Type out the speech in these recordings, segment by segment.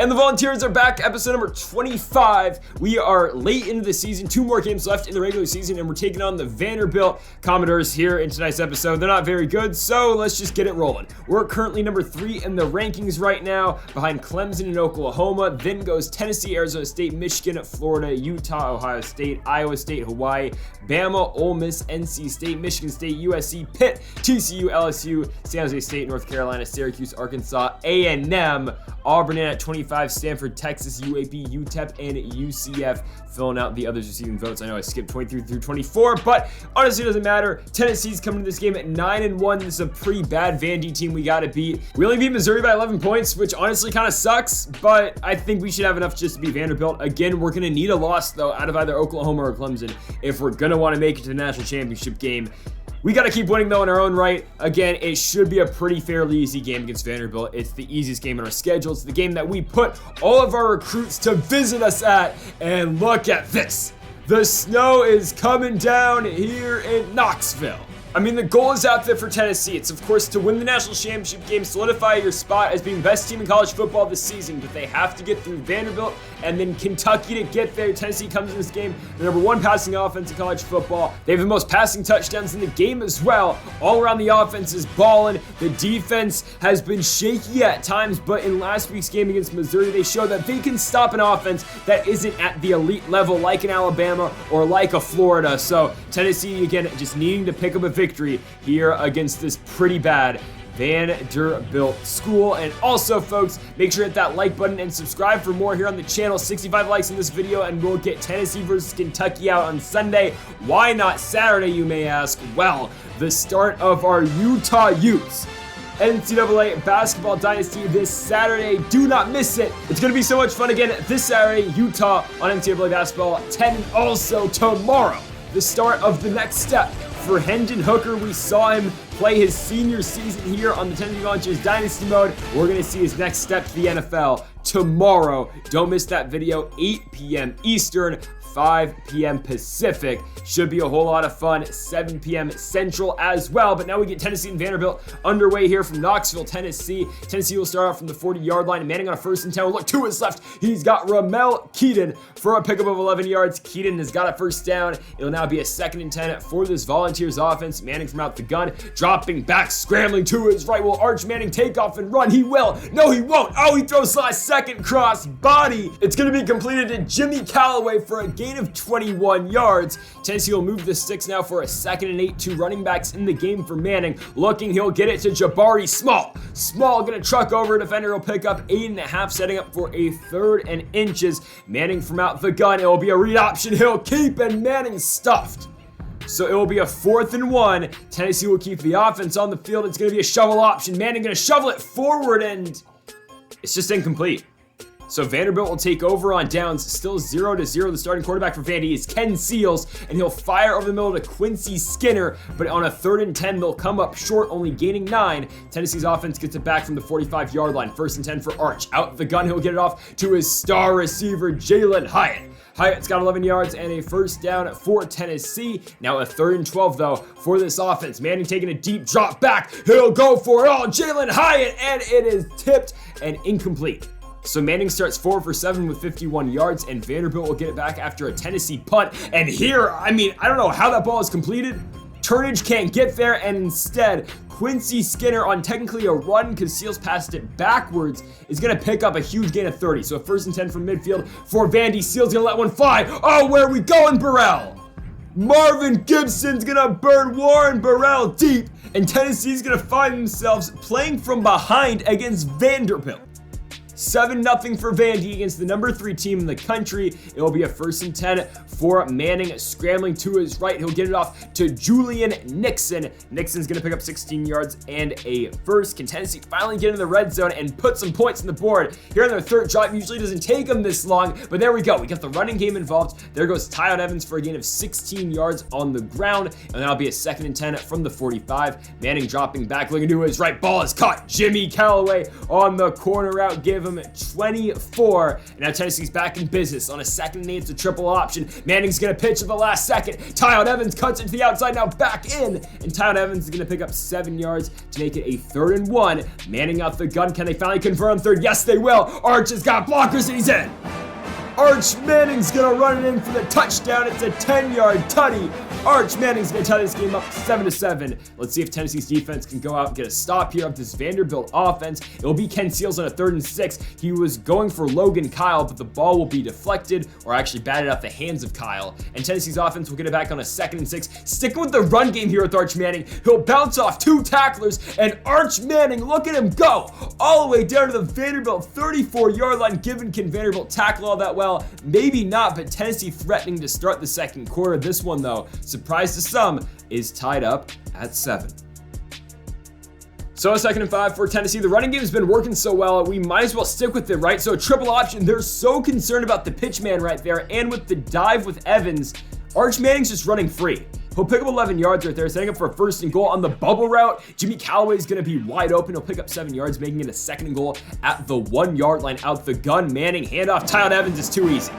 And the Volunteers are back, episode number 25. We are late into the season, 2 more games left in the regular season, and we're taking on the Vanderbilt Commodores here in tonight's episode. They're not very good, so let's just get it rolling. We're currently number 3 in the rankings right now, behind Clemson and Oklahoma. Then goes Tennessee, Arizona State, Michigan, Florida, Utah, Ohio State, Iowa State, Hawaii, Bama, Ole Miss, NC State, Michigan State, USC, Pitt, TCU, LSU, San Jose State, North Carolina, Syracuse, Arkansas, A&M, Auburn in at 25, Stanford, Texas, UAB, UTEP, and UCF filling out the others receiving votes. I know I skipped 23 through 24, but honestly it doesn't matter. Tennessee's coming to this game at 9-1. This is a pretty bad Vandy team we gotta beat. We only beat Missouri by 11 points, which honestly kind of sucks, but I think we should have enough just to beat Vanderbilt. Again, we're gonna need a loss though out of either Oklahoma or Clemson if we're gonna want to make it to the national championship game. We got to keep winning, though, in our own right. Again, it should be a pretty fairly easy game against Vanderbilt. It's the easiest game in our schedule. It's the game that we put all of our recruits to visit us at. And look at this. The snow is coming down here in Knoxville. I mean, the goal is out there for Tennessee. It's, of course, to win the national championship game, solidify your spot as being best team in college football this season, but they have to get through Vanderbilt and then Kentucky to get there. Tennessee comes in this game, the number 1 passing offense in college football. They have the most passing touchdowns in the game as well. All around the offense is balling. The defense has been shaky at times, but in last week's game against Missouri, they showed that they can stop an offense that isn't at the elite level like an Alabama or like a Florida. So Tennessee, again, just needing to pick up a victory here against this pretty bad Vanderbilt school. And also, folks, make sure to hit that like button and subscribe for more here on the channel. 65 likes in this video and we'll get Tennessee versus Kentucky out on Sunday. Why not Saturday, you may ask? Well, the start of our Utah Utes NCAA basketball dynasty this Saturday. Do not miss it. It's going to be so much fun again this Saturday. Utah on NCAA basketball at 10. And also tomorrow, the start of the next step for Hendon Hooker. We saw him play his senior season here on the Tennessee Volunteers Dynasty mode. We're going to see his next step to the NFL tomorrow. Don't miss that video, 8 p.m. Eastern, 5 p.m. Pacific. Should be a whole lot of fun. 7 p.m. Central as well. But now we get Tennessee and Vanderbilt underway here from Knoxville, Tennessee. Tennessee will start off from the 40-yard line. Manning on a 1st and 10. Look to his left. He's got Ramel Keaton for a pickup of 11 yards. Keaton has got a 1st down. It'll now be a 2nd and 10 for this Volunteers offense. Manning from out the gun, dropping back, scrambling to his right. Will Arch Manning take off and run? He will. No, he won't. Oh, he throws last second cross body. It's going to be completed to Jimmy Callaway for a gain of 21 yards. Tennessee will move the sticks now for a 2nd and 8. 2 running backs in the game for Manning. Looking, he'll get it to Jabari Small. Small gonna truck over. Defender will pick up 8.5, setting up for a 3rd and inches. Manning from out the gun. It will be a read option. He'll keep, and Manning stuffed. So it will be a 4th and 1. Tennessee will keep the offense on the field. It's gonna be a shovel option. Manning gonna shovel it forward, and it's just incomplete. So Vanderbilt will take over on downs, still 0-0. The starting quarterback for Vandy is Ken Seals, and he'll fire over the middle to Quincy Skinner, but on a 3rd and 10, they'll come up short, only gaining 9. Tennessee's offense gets it back from the 45-yard line. 1st and 10 for Arch. Out the gun, he'll get it off to his star receiver, Jalen Hyatt. Hyatt's got 11 yards and a 1st down for Tennessee. Now a 3rd and 12, though, for this offense. Manning taking a deep drop back. He'll go for it all. Jalen Hyatt, and it is tipped and incomplete. So Manning starts 4 for 7 with 51 yards, and Vanderbilt will get it back after a Tennessee punt. And here, I don't know how that ball is completed. Turnage can't get there, and instead, Quincy Skinner on technically a run because Seals passed it backwards is going to pick up a huge gain of 30. So a 1st and 10 from midfield for Vandy. Seals going to let one fly. Oh, where are we going, Burrell? Marvin Gibson's going to burn Warren Burrell deep, and Tennessee's going to find themselves playing from behind against Vanderbilt. 7-0 for Vandy against the number 3 team in the country. It will be a 1st and 10 for Manning, scrambling to his right. He'll get it off to Julian Nixon. Nixon's going to pick up 16 yards and a 1st. Can Tennessee finally get in the red zone and put some points on the board here on their 3rd drive? Usually doesn't take them this long, but there we go. We got the running game involved. There goes Tyon Evans for a gain of 16 yards on the ground, and that'll be a 2nd and 10 from the 45. Manning dropping back, looking to his right. Ball is caught. Jimmy Callaway on the corner route. Give give him 24. And now Tennessee's back in business on a 2nd and 8. It's a triple option. Manning's going to pitch at the last second. Tyone Evans cuts it to the outside, now back in. And Tyone Evans is going to pick up 7 yards to make it a 3rd and 1. Manning out the gun. Can they finally convert on 3rd? Yes, they will. Arch has got blockers and he's in. Arch Manning's gonna run it in for the touchdown. It's a 10-yard tutty. Arch Manning's gonna tie this game up 7-7. Let's see if Tennessee's defense can go out and get a stop here of this Vanderbilt offense. It'll be Ken Seals on a 3rd and 6. He was going for Logan Kyle, but the ball will be deflected or actually batted out the hands of Kyle. And Tennessee's offense will get it back on a 2nd and 6. Sticking with the run game here with Arch Manning. He'll bounce off 2 tacklers, and Arch Manning, look at him go all the way down to the Vanderbilt 34-yard line. Can Vanderbilt tackle all that well? Maybe not, but Tennessee threatening to start the 2nd quarter. This one, though, surprise to some, is tied up at 7. So a 2nd and 5 for Tennessee. The running game has been working so well, we might as well stick with it, right? So a triple option. They're so concerned about the pitch man right there, and with the dive with Evans, Arch Manning's just running free. He'll pick up 11 yards right there, setting up for a 1st and goal on the bubble route. Jimmy Callaway's going to be wide open. He'll pick up 7 yards, making it a 2nd and goal at the 1-yard line out the gun. Manning, handoff. Tyone Evans is too easy.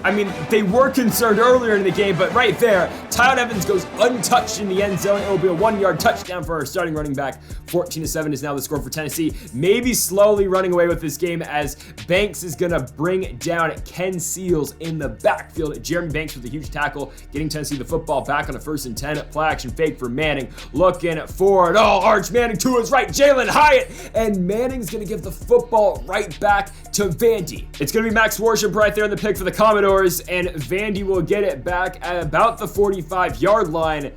I mean, they were concerned earlier in the game, but right there, Tyone Evans goes untouched in the end zone. It will be a 1-yard touchdown for our starting running back. 14-7 is now the score for Tennessee. Maybe slowly running away with this game as Banks is going to bring down Ken Seals in the backfield. Jeremy Banks with a huge tackle, getting Tennessee the football back on a 1st and 10. Play action fake for Manning. Looking forward. Oh, Arch Manning to his right. Jalen Hyatt. And Manning's going to give the football right back to Vandy. It's going to be Max Worship right there in the pick for the Commodores. And Vandy will get it back at about the 45-yard line.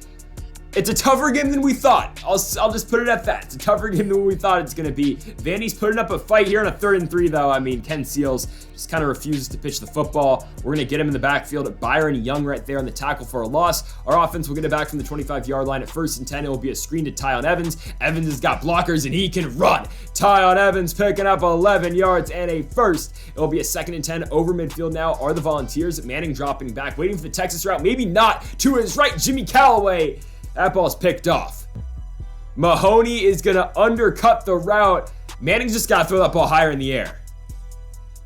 It's a tougher game than we thought. I'll just put it at that. It's a tougher game than we thought it's going to be. Vandy's putting up a fight here on a 3rd and 3, though. I mean, Ken Seals just kind of refuses to pitch the football. We're going to get him in the backfield. Byron Young right there on the tackle for a loss. Our offense will get it back from the 25-yard line at 1st and 10. It will be a screen to Tyone Evans. Evans has got blockers, and he can run. Tyone Evans picking up 11 yards and a 1st. It will be a 2nd and 10 over midfield now are the Volunteers. Manning dropping back, waiting for the Texas route. Maybe not. To his right, Jimmy Callaway. That ball's picked off. Mahoney is going to undercut the route. Manning's just got to throw that ball higher in the air.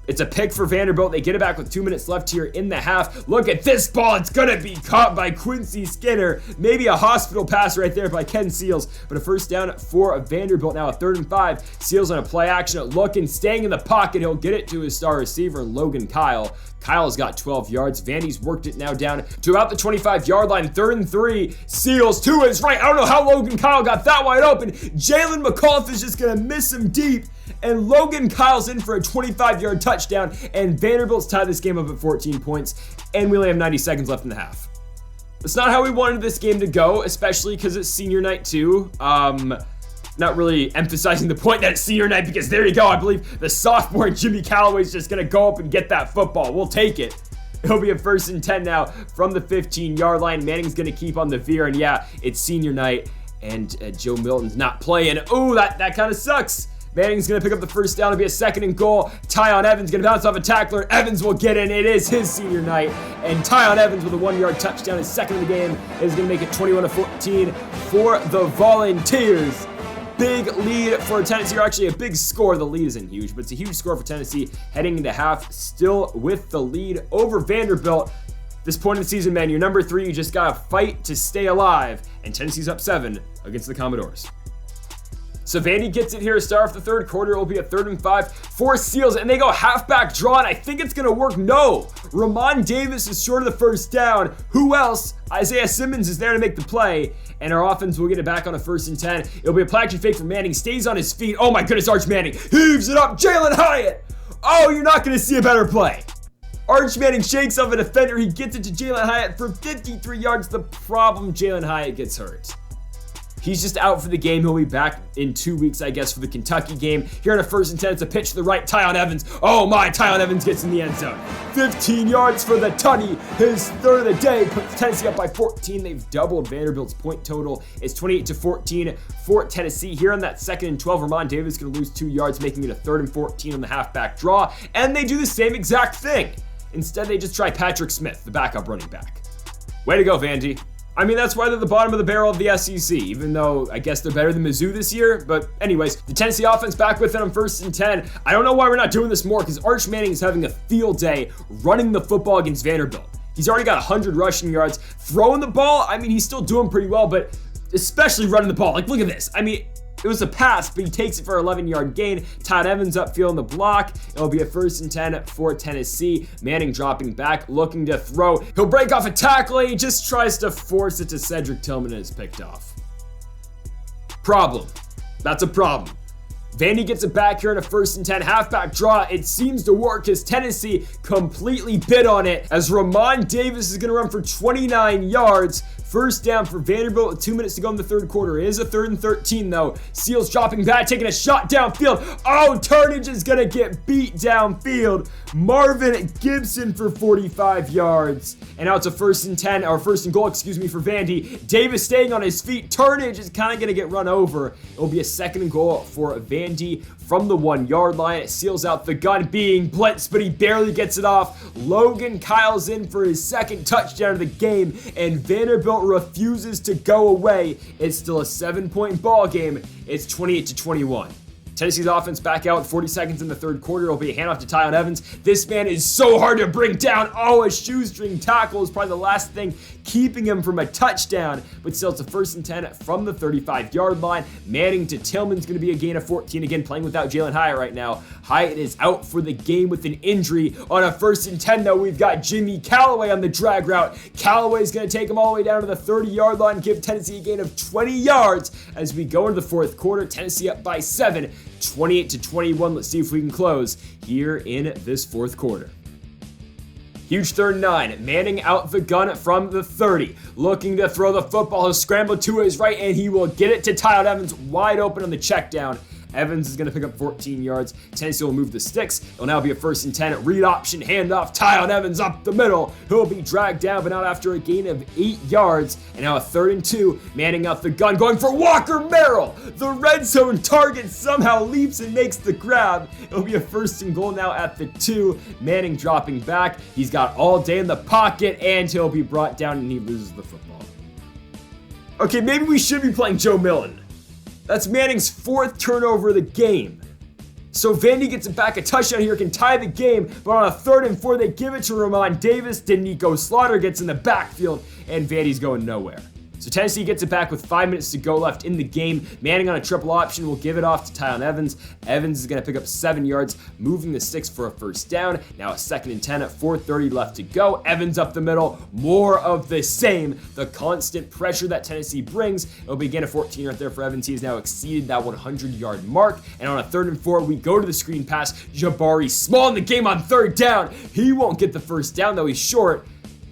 It's a pick for Vanderbilt. They get it back with 2 minutes left here in the half. Look at this ball. It's going to be caught by Quincy Skinner. Maybe a hospital pass right there by Ken Seals. But a 1st down for Vanderbilt. Now a 3rd and 5. Seals on a play action. Looking, staying in the pocket. He'll get it to his star receiver, Logan Kyle. Kyle's got 12 yards. Vandy's worked it now down to about the 25-yard line. 3rd and 3. Seals to his right. I don't know how Logan Kyle got that wide open. Jalen McAuliffe is just going to miss him deep. And Logan Kyle's in for a 25-yard touchdown. And Vanderbilt's tied this game up at 14 points. And we only have 90 seconds left in the half. It's not how we wanted this game to go, especially because it's senior night too. Not really emphasizing the point that it's senior night because there you go. I believe the sophomore Jimmy Callaway's just going to go up and get that football. We'll take it. It'll be a 1st and 10 now from the 15-yard line. Manning's going to keep on the veer. And yeah, it's senior night. And Joe Milton's not playing. Ooh, that kind of sucks. Manning's going to pick up the 1st down. It'll be a 2nd and goal. Tyone Evans going to bounce off a tackler. Evans will get in. It is his senior night. And Tyone Evans with a 1-yard touchdown. His 2nd of the game is going to make it 21-14 for the Volunteers. Big lead for Tennessee, or actually a big score. The lead isn't huge, but it's a huge score for Tennessee heading into half, still with the lead over Vanderbilt. This point in the season, man, you're number 3. You just got to fight to stay alive, and Tennessee's up 7 against the Commodores. So Vandy gets it here to start off the 3rd quarter. It will be a 3rd and 5 for Seals, and they go halfback draw, and I think it's going to work. No, Ramon Davis is short of the 1st down. Who else? Isaiah Simmons is there to make the play, and our offense will get it back on a 1st and 10. It'll be a play action fake for Manning. Stays on his feet. Oh my goodness, Arch Manning heaves it up. Jalen Hyatt. Oh, you're not going to see a better play. Arch Manning shakes off a defender. He gets it to Jalen Hyatt for 53 yards. The problem, Jalen Hyatt gets hurt. He's just out for the game. He'll be back in 2 weeks, I guess, for the Kentucky game. Here on a 1st and 10, it's a pitch to the right. Tyone Evans. Oh my, Tyone Evans gets in the end zone. 15 yards for the tutty. His 3rd of the day puts Tennessee up by 14. They've doubled Vanderbilt's point total. It's 28-14 for Tennessee. Here on that 2nd and 12, Ramon Davis is going to lose 2 yards, making it a 3rd and 14 on the halfback draw. And they do the same exact thing. Instead, they just try Patrick Smith, the backup running back. Way to go, Vandy. I mean, that's why they're the bottom of the barrel of the SEC, even though I guess they're better than Mizzou this year. But anyways, the Tennessee offense back with it on 1st and 10. I don't know why we're not doing this more, because Arch Manning is having a field day running the football against Vanderbilt. He's already got 100 rushing yards. Throwing the ball, I mean, he's still doing pretty well, but especially running the ball. Like, look at this. I mean, it was a pass, but he takes it for an 11-yard gain. Todd Evans upfield on the block. It'll be a 1st and 10 for Tennessee. Manning dropping back, looking to throw. He'll break off a tackle. He just tries to force it to Cedric Tillman and it's picked off. Problem. That's a problem. Vandy gets it back here in a 1st and 10 halfback draw. It seems to work as Tennessee completely bid on it as Ramon Davis is going to run for 29 yards. 1st down for Vanderbilt with 2 minutes to go in the 3rd quarter. It is a 3rd and 13 though. Seals dropping back, taking a shot downfield. Oh, Turnage is going to get beat downfield. Marvin Gibson for 45 yards. And now it's a 1st and 10, or 1st and goal, for Vandy. Davis staying on his feet. Turnage is kind of going to get run over. It'll be a 2nd and goal for Vandy from the 1-yard line. It seals out the gun being blitzed, but he barely gets it off. Logan Kyle's in for his 2nd touchdown of the game, and Vanderbilt refuses to go away. It's still a 7-point ball game. It's 28-21. Tennessee's offense back out with 40 seconds in the 3rd quarter. It'll be a handoff to Tyon Evans. This man is so hard to bring down. Oh, a shoestring tackle is probably the last thing keeping him from a touchdown. But still, it's a 1st and 10 from the 35-yard line. Manning to Tillman's going to be a gain of 14. Again, playing without Jalen Hyatt right now. Hyatt is out for the game with an injury. On a 1st and 10, though, we've got Jimmy Callaway on the drag route. Callaway's going to take him all the way down to the 30-yard line, give Tennessee a gain of 20 yards as we go into the 4th quarter. Tennessee up by 7. 28-21. Let's see if we can close here in this 4th quarter. Huge 3rd and 9. Manning out the gun from the 30. Looking to throw the football. He'll scramble to his right, and he will get it to Tyon Evans wide open on the check down. Evans is going to pick up 14 yards. Tennessee will move the sticks. It'll now be a 1st and 10. Read option handoff. Tyon Evans up the middle. He'll be dragged down, but not after a gain of 8 yards. And now a 3rd and 2. Manning out the gun, going for Walker Merrill. The red zone target somehow leaps and makes the grab. It'll be a 1st and goal now at the 2. Manning dropping back. He's got all day in the pocket, and he'll be brought down, and he loses the football. Okay, maybe we should be playing Joe Millen. That's Manning's 4th turnover of the game. So Vandy gets it back, a touchdown here, can tie the game, but on a 3rd and 4, they give it to Ramon Davis. Denico Slaughter gets in the backfield, and Vandy's going nowhere. So Tennessee gets it back with 5 minutes to go left in the game. Manning on a triple option will give it off to Tyon Evans. Evans is going to pick up 7 yards, moving the sticks for a 1st down. Now a 2nd and 10 at 4:30 left to go. Evans up the middle. More of the same. The constant pressure that Tennessee brings. It'll be again a 14 right there for Evans. He has now exceeded that 100-yard mark. And on a 3rd and 4, we go to the screen pass. Jabari Small in the game on 3rd down. He won't get the 1st down, though he's short.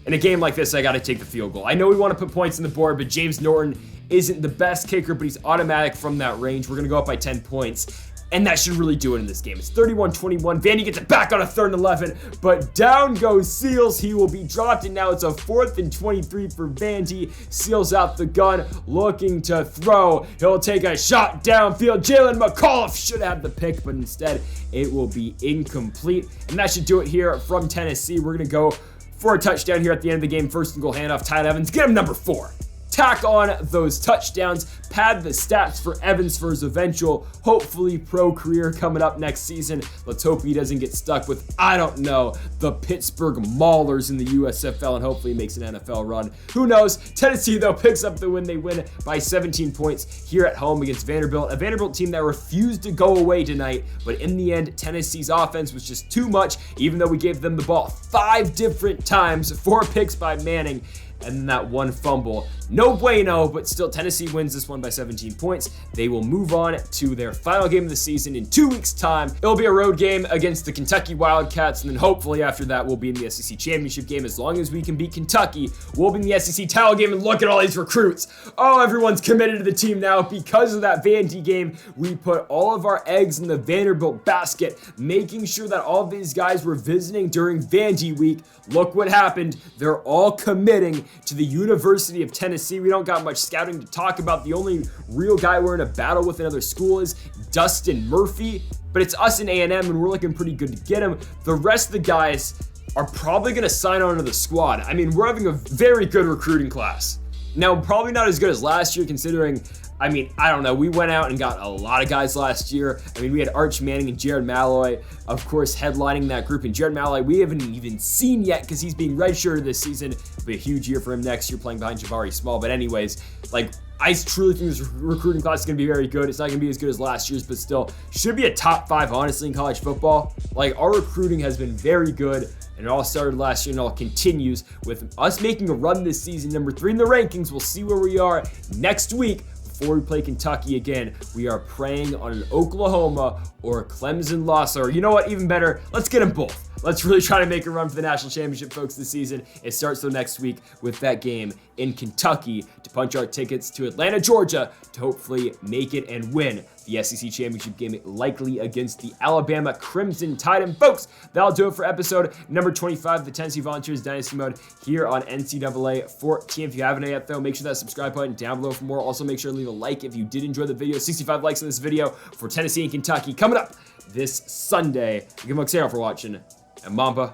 In a game like this, I got to take the field goal. I know we want to put points on the board, but James Norton isn't the best kicker, but he's automatic from that range. We're going to go up by 10 points, and that should really do it in this game. It's 31-21. Vandy gets it back on a 3rd and 11, but down goes Seals. He will be dropped, and now it's a 4th and 23 for Vandy. Seals out the gun, looking to throw. He'll take a shot downfield. Jalen McAuliffe should have the pick, but instead it will be incomplete, and that should do it here from Tennessee. We're going to go for a touchdown here at the end of the game. 1st and goal handoff. Tyon Evans. Get him number 4. Tack on those touchdowns. Pad the stats for Evans for his eventual, hopefully, pro career coming up next season. Let's hope he doesn't get stuck with, I don't know, the Pittsburgh Maulers in the USFL, and hopefully makes an NFL run. Who knows? Tennessee, though, picks up the win. They win by 17 points here at home against Vanderbilt. A Vanderbilt team that refused to go away tonight, but in the end, Tennessee's offense was just too much, even though we gave them the ball 5 different times, 4 picks by Manning, and then that 1 fumble. No bueno, but still Tennessee wins this one by 17 points. They will move on to their final game of the season in 2 weeks' time. It'll be a road game against the Kentucky Wildcats, and then hopefully after that we'll be in the SEC championship game. As long as we can beat Kentucky, we'll be in the SEC title game, and look at all these recruits. Oh, everyone's committed to the team now. Because of that Vandy game, we put all of our eggs in the Vanderbilt basket, making sure that all of these guys were visiting during Vandy week. Look what happened. They're all committing to the University of Tennessee. We don't got much scouting to talk about. The only real guy we're in a battle with another school is Dustin Murphy, but it's us in A&M, and we're looking pretty good to get him. The rest of the guys are probably going to sign on to the squad. I mean, we're having a very good recruiting class. Now, probably not as good as last year, considering, I mean, I don't know. We went out and got a lot of guys last year. I mean, we had Arch Manning and Jared Malloy, of course, headlining that group. And Jared Malloy, we haven't even seen yet because he's being redshirted this season. It'll be a huge year for him next year playing behind Jabari Small. But anyways, like, I truly think this recruiting class is going to be very good. It's not going to be as good as last year's, but still should be a top 5, honestly, in college football. Like, our recruiting has been very good, and it all started last year and all continues with us making a run this season. Number 3 in the rankings. We'll see where we are next week. Before we play Kentucky again, we are praying on an Oklahoma or a Clemson loss, or you know what, even better, let's get them both. Let's really try to make a run for the national championship, folks, this season. It starts though next week with that game in Kentucky to punch our tickets to Atlanta, Georgia, to hopefully make it and win the SEC championship game, likely against the Alabama Crimson Tide. And folks, that'll do it for episode number 25 of the Tennessee Volunteers Dynasty Mode here on NCAA 14. If you haven't yet, though, make sure that subscribe button down below for more. Also, make sure to leave a like if you did enjoy the video. 65 likes on this video for Tennessee and Kentucky coming up this Sunday. Give folks here for watching, and Mamba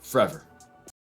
forever.